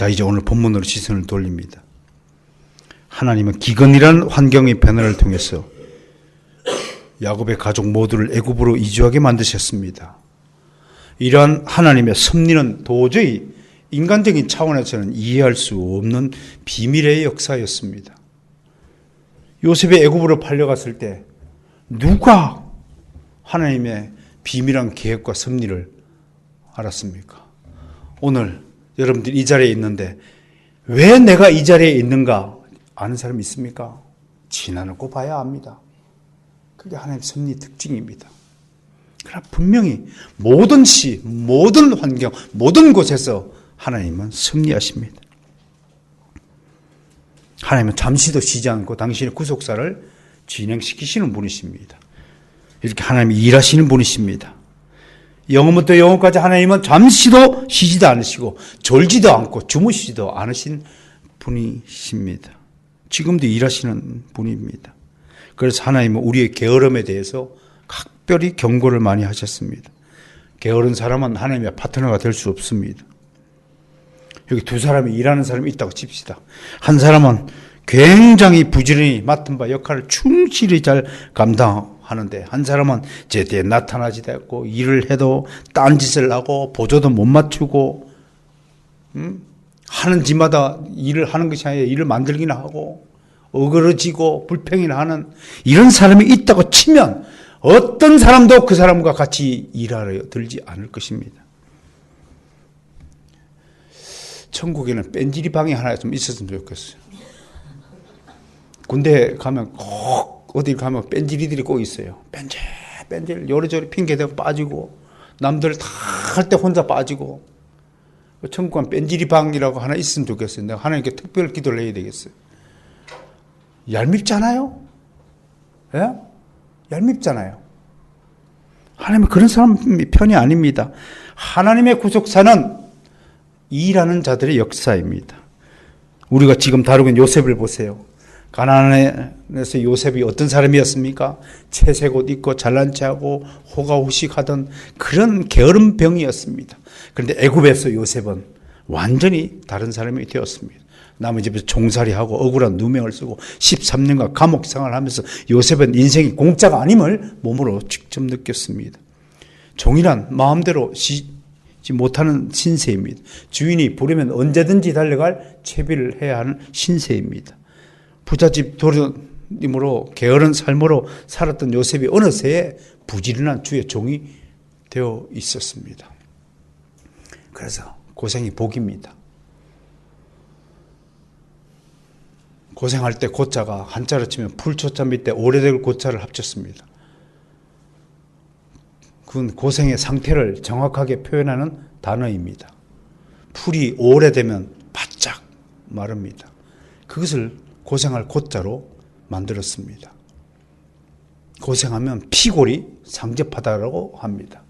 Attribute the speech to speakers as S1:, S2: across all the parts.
S1: 자, 이제 오늘 본문으로 시선을 돌립니다. 하나님은 기근이라는 환경의 변화를 통해서 야곱의 가족 모두를 애굽으로 이주하게 만드셨습니다. 이러한 하나님의 섭리는 도저히 인간적인 차원에서는 이해할 수 없는 비밀의 역사였습니다. 요셉이 애굽으로 팔려갔을 때 누가 하나님의 비밀한 계획과 섭리를 알았습니까? 오늘 여러분들 이 자리에 있는데 왜 내가 이 자리에 있는가 아는 사람 있습니까? 지나놓고 봐야 압니다. 그게 하나님의 섭리 특징입니다. 그러나 분명히 모든 시, 모든 환경, 모든 곳에서 하나님은 섭리하십니다. 하나님은 잠시도 쉬지 않고 당신의 구속사를 진행시키시는 분이십니다. 이렇게 하나님이 일하시는 분이십니다. 영원부터 영원까지 하나님은 잠시도 쉬지도 않으시고 졸지도 않고 주무시지도 않으신 분이십니다. 지금도 일하시는 분입니다. 그래서 하나님은 우리의 게으름에 대해서 각별히 경고를 많이 하셨습니다. 게으른 사람은 하나님의 파트너가 될 수 없습니다. 여기 두 사람이 일하는 사람이 있다고 칩시다. 한 사람은 굉장히 부지런히 맡은 바 역할을 충실히 잘 감당하는데 한 사람은 제때 나타나지도 않고 일을 해도 딴짓을 하고 보조도 못 맞추고 하는 집마다 일을 하는 것이 아니라 일을 만들기나 하고 어그러지고 불평이나 하는 이런 사람이 있다고 치면 어떤 사람도 그 사람과 같이 일하려 들지 않을 것입니다. 천국에는 뺀질이 방이 하나 좀 있었으면 좋겠어요. 군대 가면 꼭 어디 가면 뺀질이들이 꼭 있어요. 뺀질 요리조리 핑계대고 빠지고 남들 다 할 때 혼자 빠지고 천국은 뺀질이 방이라고 하나 있으면 좋겠어요. 내가 하나님께 특별 기도를 해야 되겠어요. 얄밉잖아요. 예? 얄밉잖아요. 하나님은 그런 사람이 편이 아닙니다. 하나님의 구속사는 일하는 자들의 역사입니다. 우리가 지금 다루고 있는 요셉을 보세요. 가나안에서 요셉이 어떤 사람이었습니까? 채색 옷 입고 잘난 체하고 호가호식하던 그런 게으른 병이었습니다. 그런데 애굽에서 요셉은 완전히 다른 사람이 되었습니다. 남의 집에서 종살이하고 억울한 누명을 쓰고 13년간 감옥 생활을 하면서 요셉은 인생이 공짜가 아님을 몸으로 직접 느꼈습니다. 종이란 마음대로 쉬지 못하는 신세입니다. 주인이 부르면 언제든지 달려갈 채비를 해야 하는 신세입니다. 부잣집 도련님으로 게으른 삶으로 살았던 요셉이 어느새 부지런한 주의 종이 되어 있었습니다. 그래서 고생이 복입니다. 고생할 때 고자가 한자로 치면 풀초자 밑에 오래될 고자를 합쳤습니다. 그건 고생의 상태를 정확하게 표현하는 단어입니다. 풀이 오래되면 바짝 마릅니다. 그것을 고생할 고자로 만들었습니다. 고생하면 피골이 상접하다고 합니다.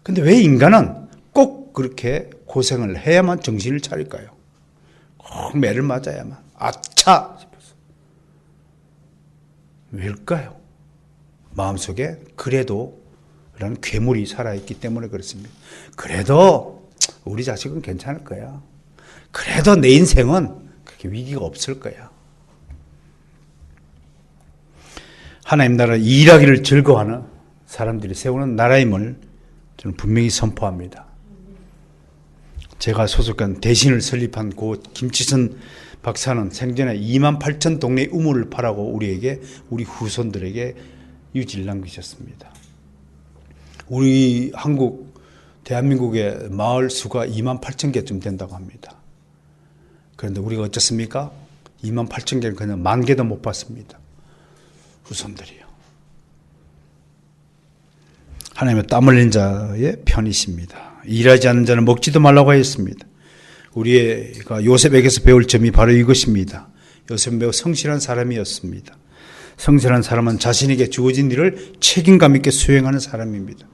S1: 그런데 왜 인간은 꼭 그렇게 고생을 해야만 정신을 차릴까요? 꼭 매를 맞아야만. 아차! 싶어서. 왜일까요? 마음속에 그래도 라는 괴물이 살아있기 때문에 그렇습니다. 그래도 우리 자식은 괜찮을 거야. 그래도 내 인생은 그렇게 위기가 없을 거야. 하나님 나라 일하기를 즐거워하는 사람들이 세우는 나라임을 저는 분명히 선포합니다. 제가 소속한 대신을 설립한 고 김치선 박사는 생전에 28,000 동네 우물을 파라고 우리에게, 우리 후손들에게 유지를 남기셨습니다. 우리 한국, 대한민국의 마을 수가 28,000개쯤 된다고 합니다. 그런데 우리가 어쩌습니까? 28,000개는 그냥 10,000개도 못 봤습니다. 후손들이요. 하나님의 땀 흘린 자의 편이십니다. 일하지 않는 자는 먹지도 말라고 하였습니다. 우리가 요셉에게서 배울 점이 바로 이것입니다. 요셉은 매우 성실한 사람이었습니다. 성실한 사람은 자신에게 주어진 일을 책임감 있게 수행하는 사람입니다.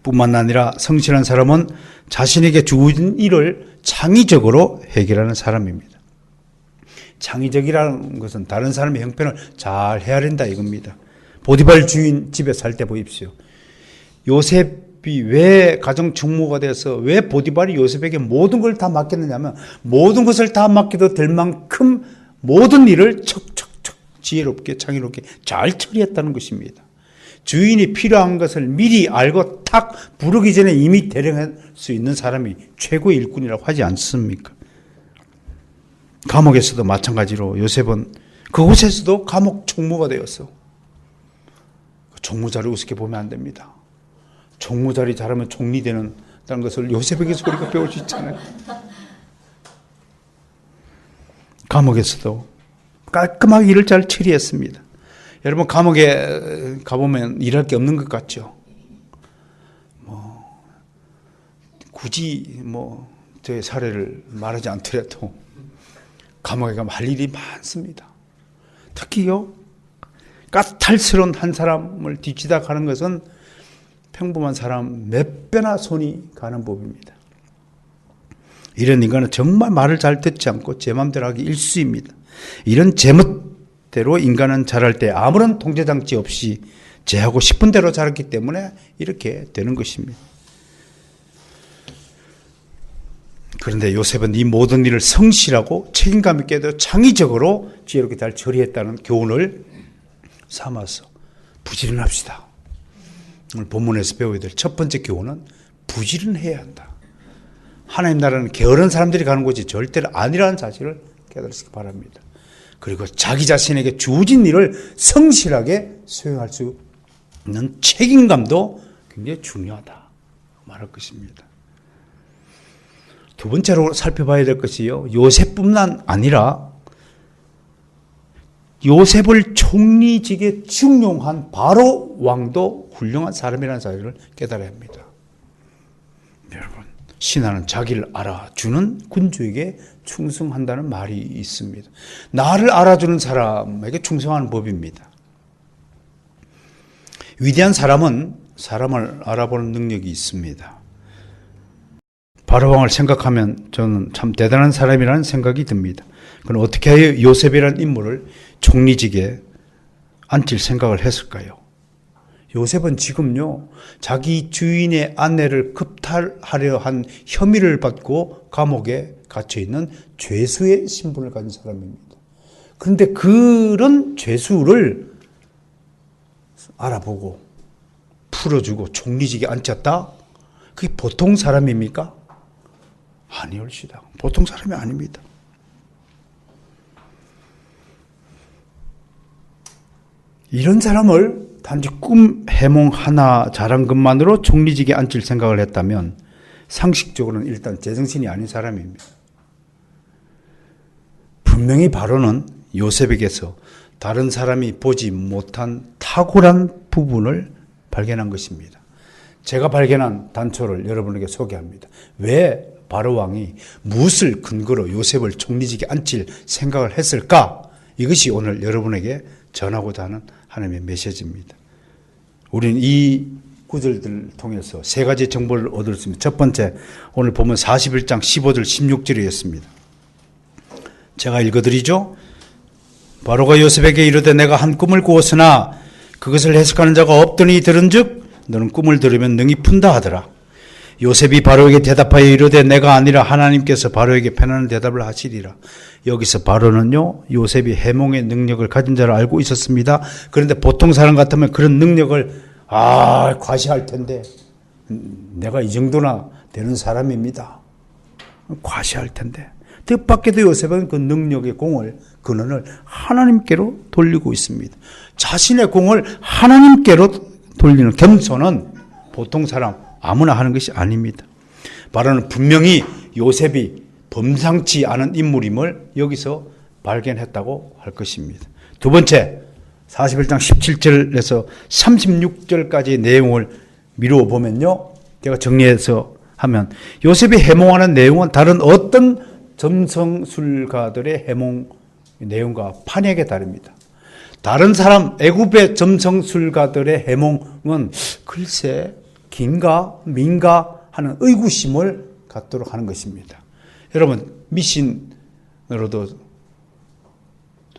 S1: 뿐만 아니라 성실한 사람은 자신에게 주어진 일을 창의적으로 해결하는 사람입니다. 창의적이라는 것은 다른 사람의 형편을 잘 헤아린다 이겁니다. 보디발 주인 집에 살 때 보십시오. 요셉 요셉이 왜 가정 총무가 돼서 왜 보디발이 요셉에게 모든 걸 다 맡겼느냐면 모든 것을 다 맡겨도 될 만큼 모든 일을 척척척 지혜롭게 창의롭게 잘 처리했다는 것입니다. 주인이 필요한 것을 미리 알고 탁 부르기 전에 이미 대령할 수 있는 사람이 최고의 일꾼이라고 하지 않습니까? 감옥에서도 마찬가지로 요셉은 그곳에서도 감옥 총무가 되었어. 총무자를 우습게 보면 안 됩니다. 총무자리 잘하면 총리 되는 것을 요셉에게서 우리가 배울 수 있잖아요. 감옥에서도 깔끔하게 일을 잘 처리했습니다. 여러분 감옥에 가보면 일할 게 없는 것 같죠? 굳이 저의 사례를 말하지 않더라도 감옥에 가면 할 일이 많습니다. 특히요 까탈스러운 한 사람을 뒤치다 가는 것은 평범한 사람 몇 배나 손이 가는 법입니다. 이런 인간은 정말 말을 잘 듣지 않고 제 마음대로 하기 일수입니다. 이런 제멋대로 인간은 자랄 때 아무런 통제장치 없이 제 하고 싶은 대로 자랐기 때문에 이렇게 되는 것입니다. 그런데 요셉은 이 모든 일을 성실하고 책임감 있게도 창의적으로 지혜롭게 잘 처리했다는 교훈을 삼아서 부지런합시다. 오늘 본문에서 배워야 될 첫 번째 교훈은 부지런해야 한다. 하나님 나라는 게으른 사람들이 가는 곳이 절대로 아니라는 사실을 깨달으시기 바랍니다. 그리고 자기 자신에게 주어진 일을 성실하게 수행할 수 있는 책임감도 굉장히 중요하다 말할 것입니다. 두 번째로 살펴봐야 될 것이요, 요셉뿐만 아니라 요셉을 총리직에 중용한 바로 왕도 훌륭한 사람이라는 사실을 깨달아야 합니다. 여러분, 신하는 자기를 알아주는 군주에게 충성한다는 말이 있습니다. 나를 알아주는 사람에게 충성하는 법입니다. 위대한 사람은 사람을 알아보는 능력이 있습니다. 바로왕을 생각하면 저는 참 대단한 사람이라는 생각이 듭니다. 그럼 어떻게 하여 요셉이라는 인물을 총리직에 앉힐 생각을 했을까요? 요셉은 지금요, 자기 주인의 아내를 급탈하려 한 혐의를 받고 감옥에 갇혀있는 죄수의 신분을 가진 사람입니다. 그런데 그런 죄수를 알아보고 풀어주고 총리직에 앉혔다? 그게 보통 사람입니까? 아니올시다. 보통 사람이 아닙니다. 이런 사람을 단지 꿈 해몽 하나 잘한 것만으로 총리직에 앉힐 생각을 했다면 상식적으로는 일단 제정신이 아닌 사람입니다. 분명히 바로는 요셉에게서 다른 사람이 보지 못한 탁월한 부분을 발견한 것입니다. 제가 발견한 단초를 여러분에게 소개합니다. 왜 바로 왕이 무엇을 근거로 요셉을 총리직에 앉힐 생각을 했을까? 이것이 오늘 여러분에게 전하고자 하는 하나님의 메시지입니다. 우리는 이 구절들을 통해서 세 가지 정보를 얻을 수 있습니다. 첫 번째, 오늘 보면 41장 15절 16절이었습니다. 제가 읽어드리죠. 바로가 요셉에게 이르되 내가 한 꿈을 꾸었으나 그것을 해석하는 자가 없더니 들은즉 너는 꿈을 들으면 능히 푼다 하더라. 요셉이 바로에게 대답하여 이르되 내가 아니라 하나님께서 바로에게 편안한 대답을 하시리라. 여기서 바로는요, 요셉이 해몽의 능력을 가진 자를 알고 있었습니다. 그런데 보통 사람 같으면 그런 능력을 과시할 텐데, 내가 이 정도나 되는 사람입니다. 과시할 텐데. 뜻밖에도 요셉은 그 능력의 공을, 근원을 하나님께로 돌리고 있습니다. 자신의 공을 하나님께로 돌리는 겸손은 보통 사람 아무나 하는 것이 아닙니다. 바로는 분명히 요셉이 범상치 않은 인물임을 여기서 발견했다고 할 것입니다. 두 번째, 41장 17절에서 36절까지 내용을 미루어 보면요, 제가 정리해서 하면 요셉이 해몽하는 내용은 다른 어떤 점성술가들의 해몽 내용과 판약에 다릅니다. 다른 사람 애굽의 점성술가들의 해몽은 글쎄 긴가 민가 하는 의구심을 갖도록 하는 것입니다. 여러분 미신으로도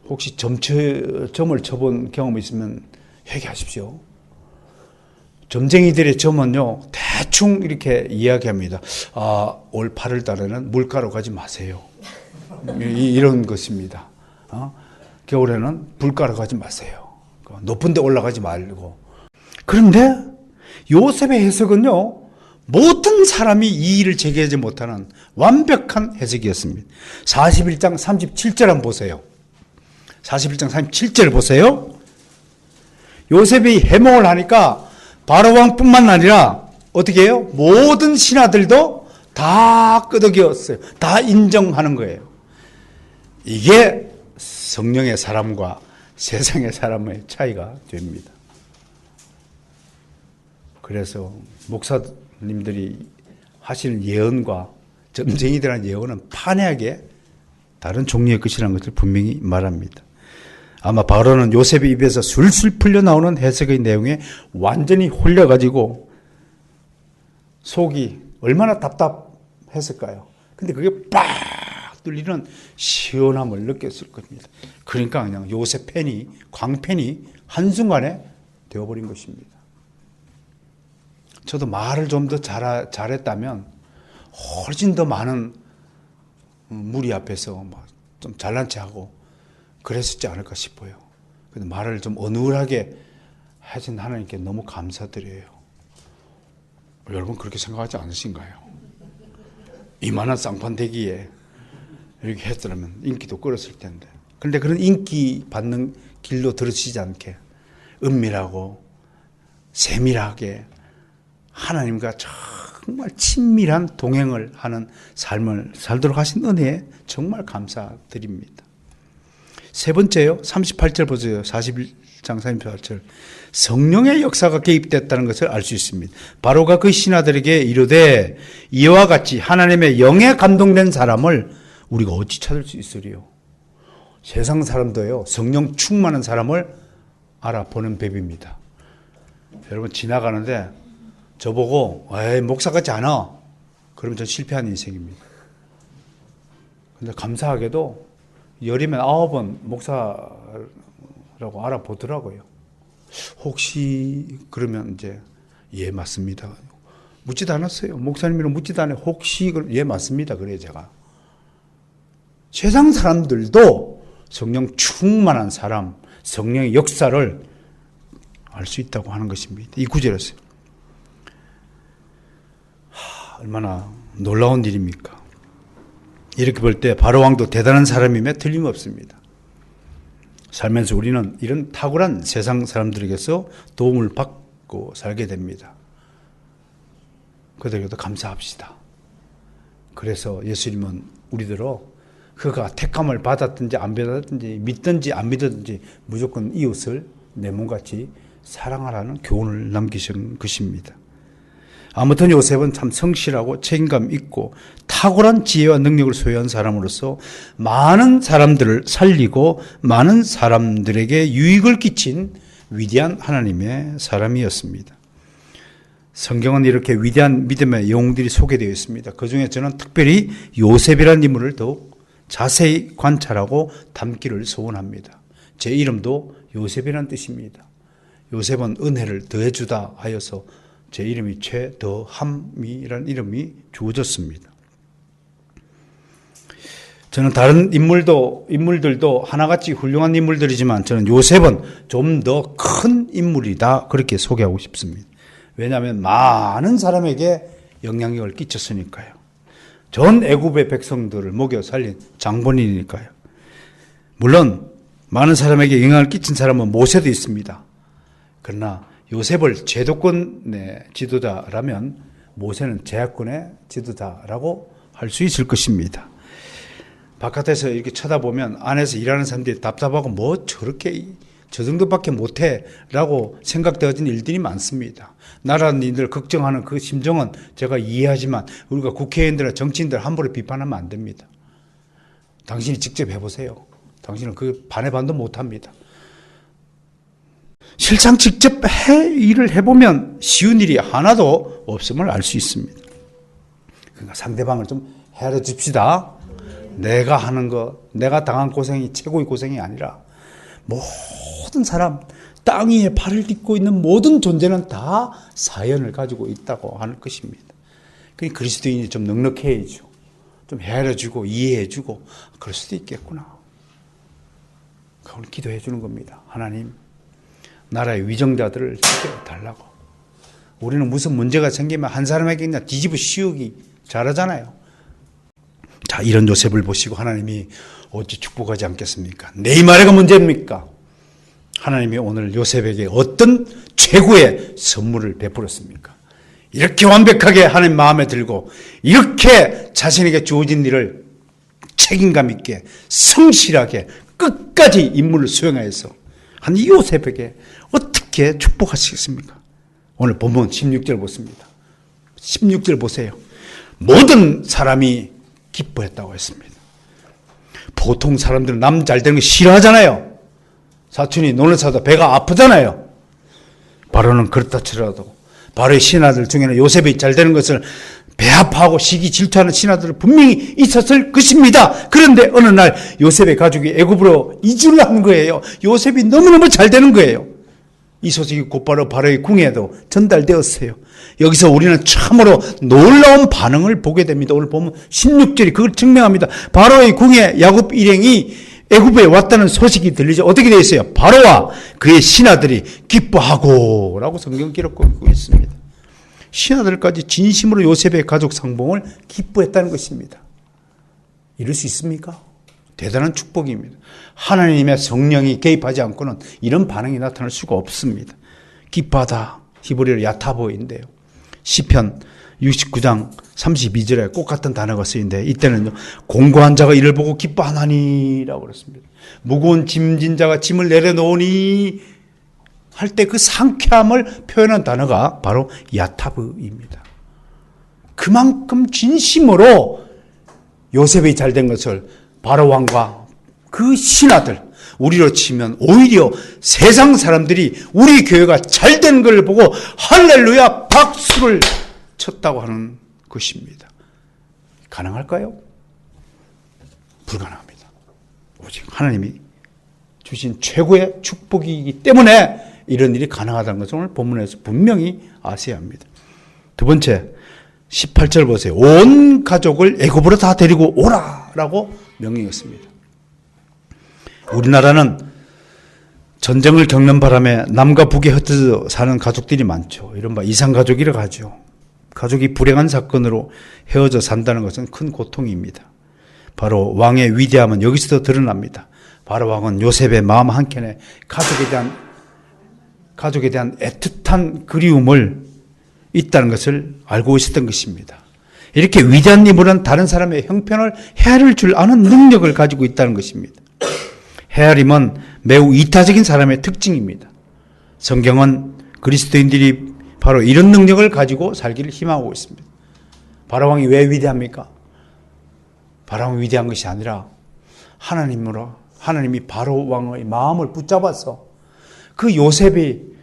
S1: 혹시 점을 쳐본 경험이 있으면 회개하십시오. 점쟁이들의 점은요 대충 이렇게 이야기합니다. 올 8월 달에는 물가로 가지 마세요. 이런 것입니다. 겨울에는 불가로 가지 마세요. 높은 데 올라가지 말고. 그런데 요셉의 해석은요, 모든 사람이 이의를 제기하지 못하는 완벽한 해석이었습니다. 41장 37절 한번 보세요. 41장 37절 보세요. 요셉이 해몽을 하니까 바로왕뿐만 아니라 어떻게 해요? 모든 신하들도 다 끄덕였어요. 다 인정하는 거예요. 이게 성령의 사람과 세상의 사람의 차이가 됩니다. 그래서 목사님들이 하시는 예언과 점쟁이들한 예언은 판이하게 다른 종류의 것이라는 것을 분명히 말합니다. 아마 바로는 요셉의 입에서 술술 풀려나오는 해석의 내용에 완전히 홀려가지고 속이 얼마나 답답했을까요? 근데 그게 빡 뚫리는 시원함을 느꼈을 겁니다. 그러니까 그냥 요셉 팬이, 광팬이 한순간에 되어버린 것입니다. 저도 말을 좀 더 잘했다면 훨씬 더 많은 무리 앞에서 좀 잘난 체하고 그랬었지 않을까 싶어요. 근데 말을 좀 어눌하게 하신 하나님께 너무 감사드려요. 여러분 그렇게 생각하지 않으신가요? 이만한 쌍판대기에 이렇게 했더라면 인기도 끌었을 텐데. 그런데 그런 인기 받는 길로 들으시지 않게 은밀하고 세밀하게 하나님과 정말 친밀한 동행을 하는 삶을 살도록 하신 은혜에 정말 감사드립니다. 세 번째요. 38절 보세요. 41장 38절. 성령의 역사가 개입됐다는 것을 알 수 있습니다. 바로가 그 신하들에게 이르되 이와 같이 하나님의 영에 감동된 사람을 우리가 어찌 찾을 수 있으리요. 세상 사람도요. 성령 충만한 사람을 알아보는 법입니다. 여러분 지나가는데 저보고 에이 목사 같지 않아. 그러면 전 실패한 인생입니다. 근데 감사하게도 열이면 9번 목사라고 알아보더라고요. 혹시 그러면 이제 예 맞습니다. 묻지도 않았어요. 목사님이랑 묻지도 않아요. 혹시 예 맞습니다. 그래요 제가. 세상 사람들도 성령 충만한 사람, 성령의 역사를 알 수 있다고 하는 것입니다. 이 구절에서 얼마나 놀라운 일입니까? 이렇게 볼 때 바로왕도 대단한 사람임에 틀림없습니다. 살면서 우리는 이런 탁월한 세상 사람들에게서 도움을 받고 살게 됩니다. 그들에게도 감사합시다. 그래서 예수님은 우리들로 그가 택함을 받았든지 안 받았든지 믿든지 안 믿든지 무조건 이웃을 내 몸같이 사랑하라는 교훈을 남기신 것입니다. 아무튼 요셉은 참 성실하고 책임감 있고 탁월한 지혜와 능력을 소유한 사람으로서 많은 사람들을 살리고 많은 사람들에게 유익을 끼친 위대한 하나님의 사람이었습니다. 성경은 이렇게 위대한 믿음의 영웅들이 소개되어 있습니다. 그중에 저는 특별히 요셉이라는 인물을 더욱 자세히 관찰하고 담기를 소원합니다. 제 이름도 요셉이라는 뜻입니다. 요셉은 은혜를 더해주다 하여서 제 이름이 최더함이라는 이름이 주어졌습니다. 저는 다른 인물들도 하나같이 훌륭한 인물들이지만 저는 요셉은 좀 더 큰 인물이다 그렇게 소개하고 싶습니다. 왜냐하면 많은 사람에게 영향력을 끼쳤으니까요. 전 애굽의 백성들을 먹여 살린 장본인이니까요. 물론 많은 사람에게 영향을 끼친 사람은 모세도 있습니다. 그러나 요셉을 제도권의 지도자라면 모세는 제약권의 지도자라고 할 수 있을 것입니다. 바깥에서 이렇게 쳐다보면 안에서 일하는 사람들이 답답하고 뭐 저렇게 저 정도밖에 못해 라고 생각되어진 일들이 많습니다. 나라인들 걱정하는 그 심정은 제가 이해하지만 우리가 국회의원들이나 정치인들 함부로 비판하면 안 됩니다. 당신이 직접 해보세요. 당신은 그 반의 반도 못합니다. 실상 직접 일을 해보면 쉬운 일이 하나도 없음을 알 수 있습니다. 그러니까 상대방을 좀 헤아려 줍시다. 내가 하는 거, 내가 당한 고생이 최고의 고생이 아니라 모든 사람 땅 위에 발을 딛고 있는 모든 존재는 다 사연을 가지고 있다고 하는 것입니다. 그러니까 그리스도인이 좀 넉넉해야죠. 좀 헤아려주고 이해해주고 그럴 수도 있겠구나. 그걸 기도해 주는 겁니다. 하나님, 나라의 위정자들을 지켜달라고. 우리는 무슨 문제가 생기면 한 사람에게 그냥 뒤집어 씌우기 잘하잖아요. 자, 이런 요셉을 보시고 하나님이 어찌 축복하지 않겠습니까? 네이마르가 문제입니까? 하나님이 오늘 요셉에게 어떤 최고의 선물을 베풀었습니까? 이렇게 완벽하게 하나님 마음에 들고 이렇게 자신에게 주어진 일을 책임감 있게 성실하게 끝까지 임무를 수행하여서 한 이 요셉에게 어떻게 축복하시겠습니까? 오늘 본문 16절 보십니다. 16절 보세요. 모든 사람이 기뻐했다고 했습니다. 보통 사람들은 남 잘 되는 거 싫어하잖아요. 사촌이 노는 사도 배가 아프잖아요. 바로는 그렇다 치더라도 바로의 신하들 중에는 요셉이 잘 되는 것을 배 아파하고 시기 질투하는 신하들은 분명히 있었을 것입니다. 그런데 어느 날 요셉의 가족이 애굽으로 이주를 한 거예요. 요셉이 너무너무 잘 되는 거예요. 이 소식이 곧바로 바로의 궁에도 전달되었어요. 여기서 우리는 참으로 놀라운 반응을 보게 됩니다. 오늘 보면 16절이 그걸 증명합니다. 바로의 궁에 야곱 일행이 애굽에 왔다는 소식이 들리죠. 어떻게 되어 있어요? 바로와 그의 신하들이 기뻐하고 라고 성경 기록하고 있습니다. 신하들까지 진심으로 요셉의 가족 상봉을 기뻐했다는 것입니다. 이럴 수 있습니까? 대단한 축복입니다. 하나님의 성령이 개입하지 않고는 이런 반응이 나타날 수가 없습니다. 기뻐하다, 히브리어로 야타보인데요. 시편 69장 32절에 꼭 같은 단어가 쓰인데 이때는요, 공고한 자가 이를 보고 기뻐하나니라고 그랬습니다. 무거운 짐진 자가 짐을 내려놓으니 할 때 그 상쾌함을 표현한 단어가 바로 야타브입니다. 그만큼 진심으로 요셉이 잘된 것을 바로 왕과 그 신하들, 우리로 치면 오히려 세상 사람들이 우리 교회가 잘된 걸 보고 할렐루야 박수를 쳤다고 하는 것입니다. 가능할까요? 불가능합니다. 오직 하나님이 주신 최고의 축복이기 때문에 이런 일이 가능하다는 것을 오늘 본문에서 분명히 아셔야 합니다. 두 번째, 18절 보세요. 온 가족을 애굽으로 다 데리고 오라라고 명령했습니다. 우리나라는 전쟁을 겪는 바람에 남과 북에 흩어져 사는 가족들이 많죠. 이른바 이산가족이라고 하죠. 가족이 불행한 사건으로 헤어져 산다는 것은 큰 고통입니다. 바로 왕의 위대함은 여기서도 드러납니다. 바로 왕은 요셉의 마음 한켠에 가족에 대한 애틋한 그리움을 있다는 것을 알고 있었던 것입니다. 이렇게 위대한 인물은 다른 사람의 형편을 헤아릴 줄 아는 능력을 가지고 있다는 것입니다. 헤아림은 매우 이타적인 사람의 특징입니다. 성경은 그리스도인들이 바로 이런 능력을 가지고 살기를 희망하고 있습니다. 바로왕이 왜 위대합니까? 바로왕이 위대한 것이 아니라 하나님이 바로왕의 마음을 붙잡아서 그 요셉이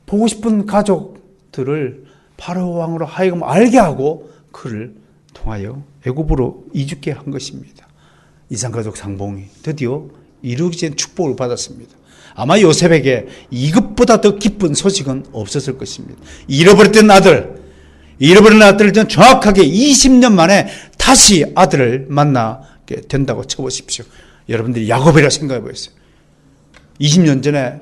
S1: 보고 싶은 가족들을 바로왕으로 하여금 알게 하고 그를 통하여 애굽으로 이주케 한 것입니다. 이산가족 상봉이 드디어 이루어진 축복을 받았습니다. 아마 요셉에게 이것보다 더 기쁜 소식은 없었을 것입니다. 잃어버린 아들을 정확하게 20년 만에 다시 아들을 만나게 된다고 쳐보십시오. 여러분들이 야곱이라 생각해 보세요. 20년 전에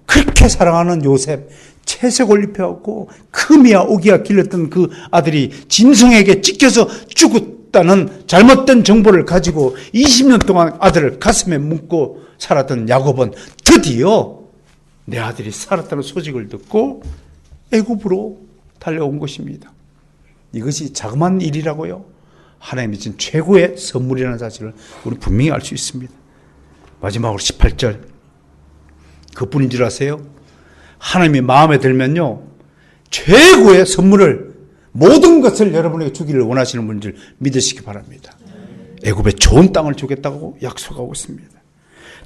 S1: 그렇게 사랑하는 요셉, 채색을 입혀갖고 크미야 오기야 길렀던 그 아들이 짐승에게 찢겨서 죽었다는 잘못된 정보를 가지고 20년 동안 아들을 가슴에 묻고 살았던 야곱은 드디어 내 아들이 살았다는 소식을 듣고 애굽으로 달려온 것입니다. 이것이 자그마한 일이라고요? 하나님이 준 최고의 선물이라는 사실을 우리 분명히 알 수 있습니다. 마지막으로 18절. 그뿐인 줄 아세요? 하나님이 마음에 들면요, 최고의 선물을, 모든 것을 여러분에게 주기를 원하시는 분들 믿으시기 바랍니다. 애굽에 좋은 땅을 주겠다고 약속하고 있습니다.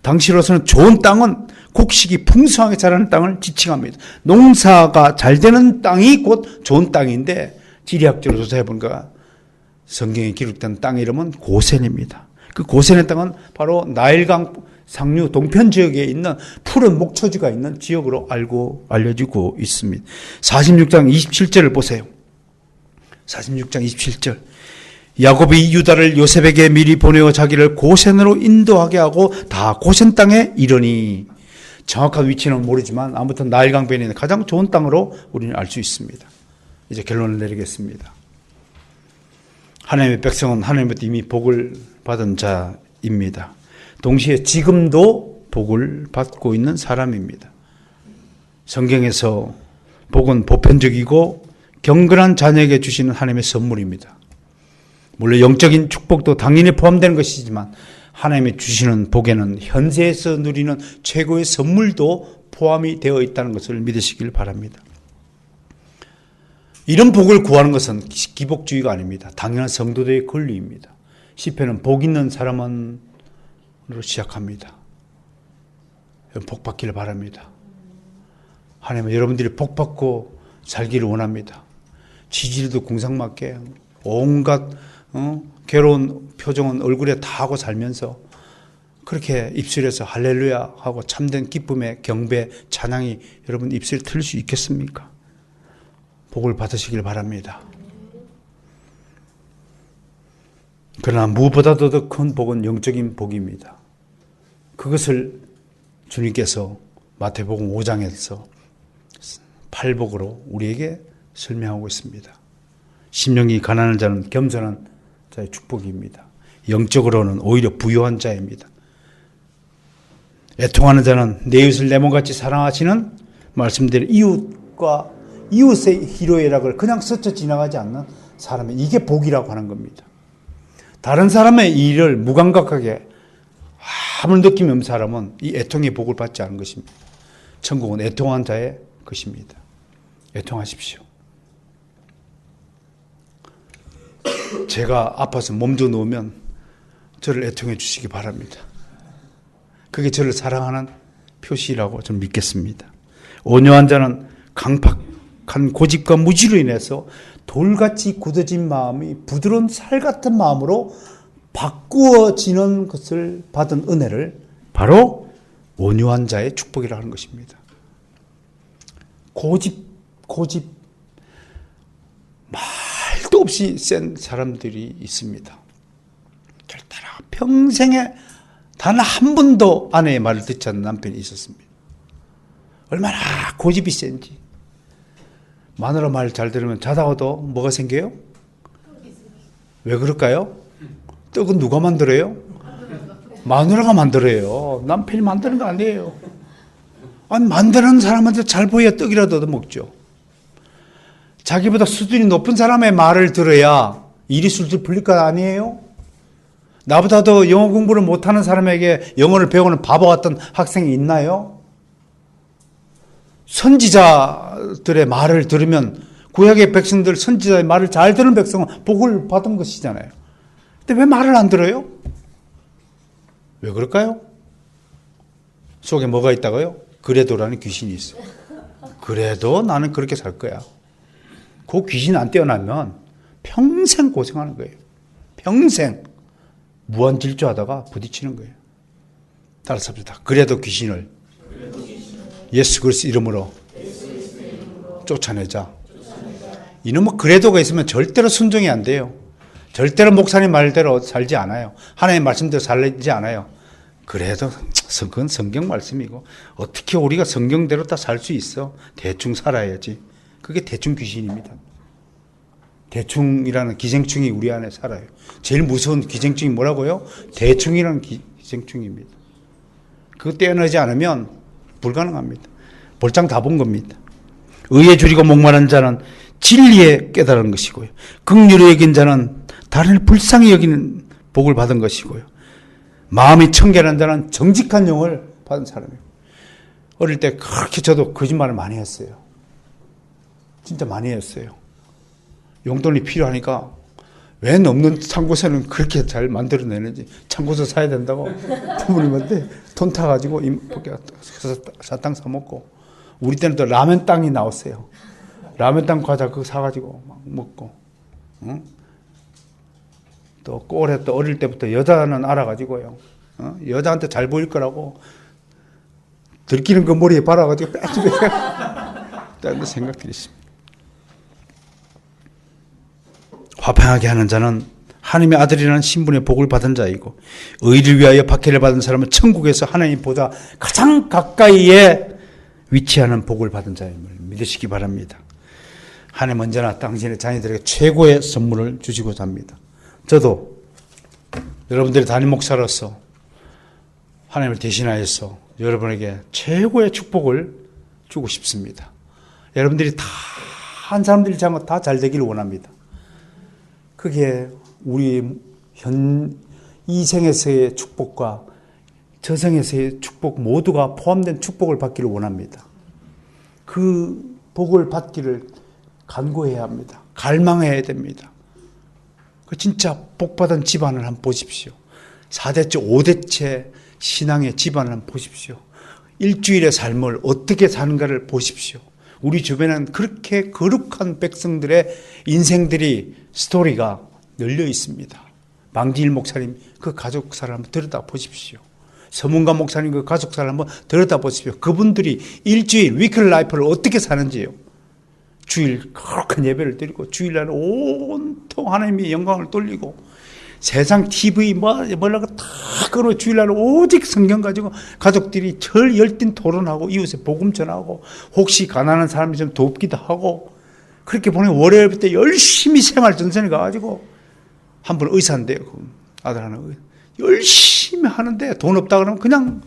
S1: 당시로서는 좋은 땅은 곡식이 풍성하게 자라는 땅을 지칭합니다. 농사가 잘 되는 땅이 곧 좋은 땅인데, 지리학적으로 조사해 보니까 성경에 기록된 땅의 이름은 고센입니다. 그 고센의 땅은 바로 나일강 상류 동편 지역에 있는 푸른 목초지가 있는 지역으로 알려지고 있습니다. 46장 27절을 보세요. 46장 27절. 야곱이 유다를 요셉에게 미리 보내어 자기를 고센으로 인도하게 하고 다 고센 땅에 이르니, 정확한 위치는 모르지만 아무튼 나일 강변에 있는 가장 좋은 땅으로 우리는 알 수 있습니다. 이제 결론을 내리겠습니다. 하나님의 백성은 하나님부터 이미 복을 받은 자입니다. 동시에 지금도 복을 받고 있는 사람입니다. 성경에서 복은 보편적이고 경건한 자녀에게 주시는 하나님의 선물입니다. 물론 영적인 축복도 당연히 포함되는 것이지만 하나님이 주시는 복에는 현세에서 누리는 최고의 선물도 포함이 되어 있다는 것을 믿으시길 바랍니다. 이런 복을 구하는 것은 기복주의가 아닙니다. 당연한 성도들의 권리입니다. 시편은 복 있는 사람은으로 시작합니다. 복 받기를 바랍니다. 하나님은 여러분들이 복 받고 살기를 원합니다. 지지리도 궁상맞게 온갖 괴로운 표정은 얼굴에 다 하고 살면서 그렇게 입술에서 할렐루야 하고 참된 기쁨의 경배, 찬양이 여러분 입술에 틀릴 수 있겠습니까? 복을 받으시길 바랍니다. 그러나 무엇보다도 더 큰 복은 영적인 복입니다. 그것을 주님께서 마태복음 5장에서 팔복으로 우리에게 설명하고 있습니다. 심령이 가난한 자는 겸손한 자의 축복입니다. 영적으로는 오히려 부유한 자입니다. 애통하는 자는 내 이웃을 내 몸같이 사랑하시는 말씀대로 이웃의 희로애락을 그냥 스쳐 지나가지 않는 사람이, 이게 복이라고 하는 겁니다. 다른 사람의 일을 무감각하게 아무 느낌이 없는 사람은 이 애통의 복을 받지 않은 것입니다. 천국은 애통한 자의 것입니다. 애통하십시오. 제가 아파서 몸져 누우면 저를 애통해 주시기 바랍니다. 그게 저를 사랑하는 표시라고 저는 믿겠습니다. 온유한 자는 강팍한 고집과 무지로 인해서 돌같이 굳어진 마음이 부드러운 살 같은 마음으로 바꾸어지는 것을 받은 은혜를 바로 온유한 자의 축복이라 하는 것입니다. 고집 말도 없이 센 사람들이 있습니다. 절대로 평생에 단 한 번도 아내의 말을 듣지 않는 남편이 있었습니다. 얼마나 고집이 센지. 마누라 말 잘 들으면 자다가도 뭐가 생겨요? 왜 그럴까요? 떡은 누가 만들어요? 마누라가 만들어요. 남편이 만드는 거 아니에요. 아니, 만드는 사람한테 잘 보여야 떡이라도 얻어먹죠. 자기보다 수준이 높은 사람의 말을 들어야 일이 술술 풀릴 거 아니에요? 나보다 더 영어 공부를 못하는 사람에게 영어를 배우는 바보 같은 학생이 있나요? 선지자들의 말을 들으면, 구약의 백성들 선지자의 말을 잘 듣는 백성은 복을 받은 것이잖아요. 근데 왜 말을 안 들어요? 왜 그럴까요? 속에 뭐가 있다고요? 그래도라는 귀신이 있어. 그래도 나는 그렇게 살 거야. 그 귀신 안 떼어나면 평생 고생하는 거예요. 평생 무한질주하다가 부딪히는 거예요. 따라서 합시다. 그래도 귀신을 예수 그리스도 이름으로 쫓아내자. 이놈의 그래도가 있으면 절대로 순종이 안 돼요. 절대로 목사님 말대로 살지 않아요. 하나님의 말씀대로 살지 않아요. 그래도 그건 성경 말씀이고 어떻게 우리가 성경대로 다 살 수 있어? 대충 살아야지. 그게 대충 귀신입니다. 대충이라는 기생충이 우리 안에 살아요. 제일 무서운 기생충이 뭐라고요? 대충이라는 기생충입니다. 그거 떼어내지 않으면 불가능합니다. 볼장 다 본 겁니다. 의에 줄이고 목마른 자는 진리에 깨달은 것이고요. 긍휼히 여긴 자는 다른을 불쌍히 여기는 복을 받은 것이고요. 마음이 청결한 자는 정직한 영을 받은 사람이에요. 어릴 때 그렇게 저도 거짓말을 많이 했어요. 진짜 많이 했어요. 용돈이 필요하니까 왜 없는 창고서는 그렇게 잘 만들어내는지 창고서 사야 된다고 부모님한테 돈 타가지고 사탕 사먹고, 우리 때는 또 라면 땅이 나왔어요. 라면 땅 과자 그거 사가지고 막 먹고, 응? 또 꼴에 또 어릴 때부터 여자는 알아가지고요. 여자한테 잘 보일 거라고 들키는 거 머리에 발아가지고 빼주겠다는 생각들이 있습니다. 화평하게 하는 자는 하나님의 아들이라는 신분의 복을 받은 자이고, 의를 위하여 박해를 받은 사람은 천국에서 하나님 보다 가장 가까이에 위치하는 복을 받은 자임을 믿으시기 바랍니다. 하나님 언제나 당신의 자녀들에게 최고의 선물을 주시고자 합니다. 저도 여러분들의 담임 목사로서 하나님을 대신하여서 여러분에게 최고의 축복을 주고 싶습니다. 여러분들이 다 한 사람들이 다 잘 되기를 원합니다. 그게 우리 이 생에서의 축복과 저생에서의 축복 모두가 포함된 축복을 받기를 원합니다. 그 복을 받기를 간구해야 합니다. 갈망해야 됩니다. 그 진짜 복받은 집안을 한번 보십시오. 4대째, 5대째 신앙의 집안을 한번 보십시오. 일주일의 삶을 어떻게 사는가를 보십시오. 우리 주변에는 그렇게 거룩한 백성들의 인생들이 스토리가 널려 있습니다. 망지일 목사님 그 가족사를 한번 들여다 보십시오. 서문관 목사님 그 가족사를 한번 들여다 보십시오. 그분들이 일주일 위클 라이프를 어떻게 사는지요. 주일 거룩한 예배를 드리고 주일날 온통 하나님의 영광을 돌리고 세상 TV 뭐라고 다 끊어 주일날 오직 성경 가지고 가족들이 열띤 토론하고 이웃에 복음 전하고 혹시 가난한 사람이 좀 돕기도 하고 그렇게 보내면 월요일부터 열심히 생활 전선에 가가지고 한 분 의사인데요. 아들 하나 열심히 하는데 돈 없다 그러면 그냥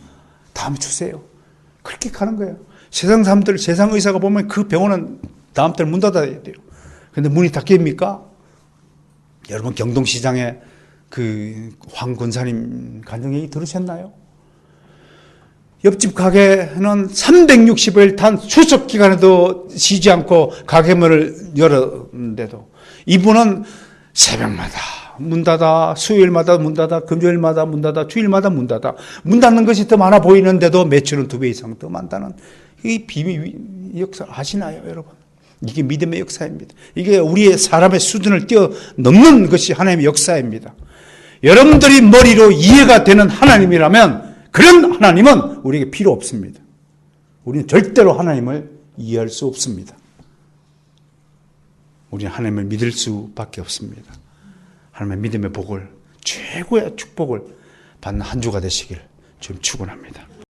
S1: 다음에 주세요. 그렇게 가는 거예요. 세상 사람들, 세상 의사가 보면 그 병원은 다음 달 문 닫아야 돼요. 근데 문이 닫힙니까? 여러분 경동시장에 그 황 권사님 간증 얘기 들으셨나요? 옆집 가게는 365일 단 추석 기간에도 쉬지 않고 가게문을 열었는데도 이분은 새벽마다 문 닫아, 수요일마다 문 닫아, 금요일마다 문 닫아, 주일마다 문 닫아. 문 닫는 것이 더 많아 보이는데도 매출은 2배 이상 더 많다는 이 비밀 역사 아시나요, 여러분? 이게 믿음의 역사입니다. 이게 우리의 사람의 수준을 뛰어넘는 것이 하나님의 역사입니다. 여러분들이 머리로 이해가 되는 하나님이라면 그런 하나님은 우리에게 필요 없습니다. 우리는 절대로 하나님을 이해할 수 없습니다. 우리는 하나님을 믿을 수밖에 없습니다. 하나님의 믿음의 복을, 최고의 축복을 받는 한 주가 되시길 주님 축원합니다.